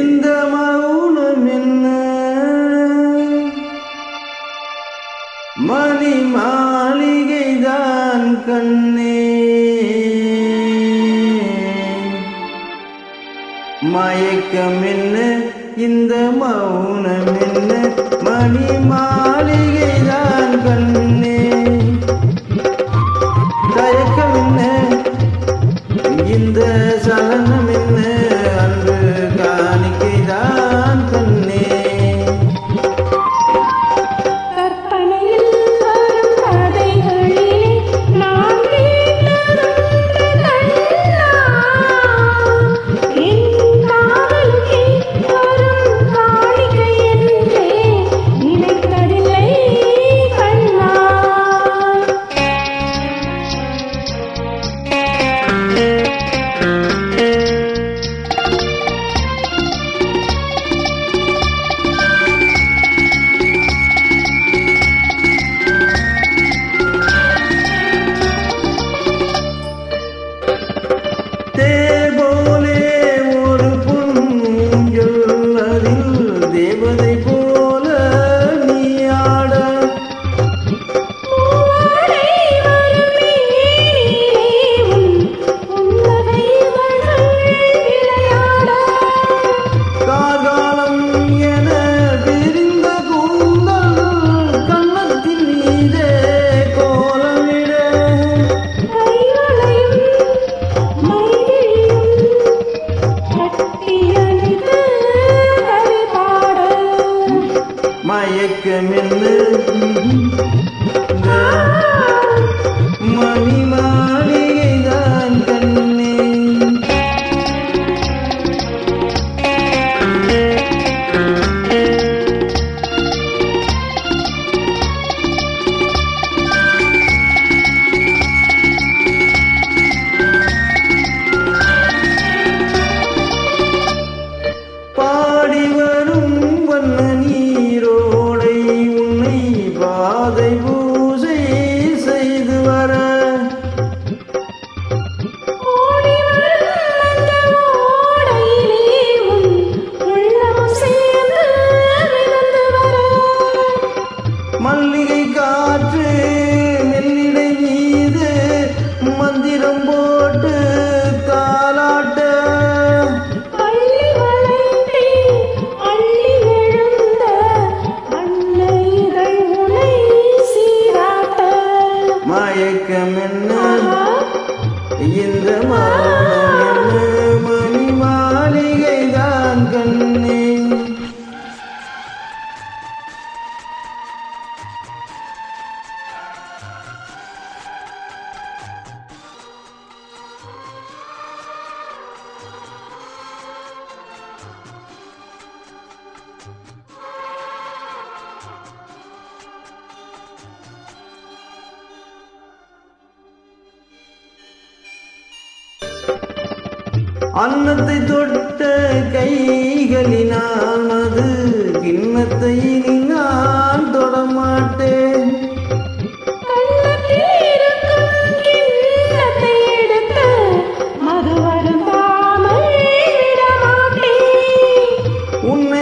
இந்த மௌனம் என்ன மணி மாளிகைதான் கண்ணே மயக்கம் என்ன இந்த மௌனம் என்ன மணி மாளிகைதான் கண்ணே தயக்கம் என்ன இந்த சலனம் என்ன அன்று காணிக்கைதான் கண்ணே கற்பனையில் வரும் கதைகளிலே நான் என் காதலுக்கே வரும் காணிக்கை என்றே நினைத்ததில்லை கண்ணா. தேர்போலே ஒரு பொன்னூஞ்சல் அதில் தேவதை போல நீ ஆட பூவாடை வரும் மேனியிலே புன்னகைகள் விளையாட கார்காலம் என தெரிந்த கூந்தல் கன்னத்தின் மீதே கோலமிட கைவளையும் மைவிழியும் கட்டியணைத்து கவி பாட மயக்கம் என்ன மணி மாளிகைதான் கண்ணே பாடி வரும் வண்ண நீரோடை உன்னை பாதை பூஜை செய்து வர ஓடி வரும் அந்த ஓடையிலே உன் உள்ளம் சேர்ந்து மிதந்து வர மல்லிகை காற்று மெல்லிடை மீது மந்திரம் போட்டு தாலாட்ட அள்ளி வளைந்தே அள்ளி எழுந்த அன்னைகள் உனை சீராட்ட மயக்கம் என்ன இந்த மௌனம் என்ன மணி மாளிகைதான் கண்ணே அன்னத்தை தொட்ட கைகளினால் அது கிண்ணத்தை நான் தொடமாட்டேன் கண்ணத்தில் இருக்கும் கிண்ணத்தை எடுத்து மது வருந்தாமல் விடமாட்டேன் உன்னை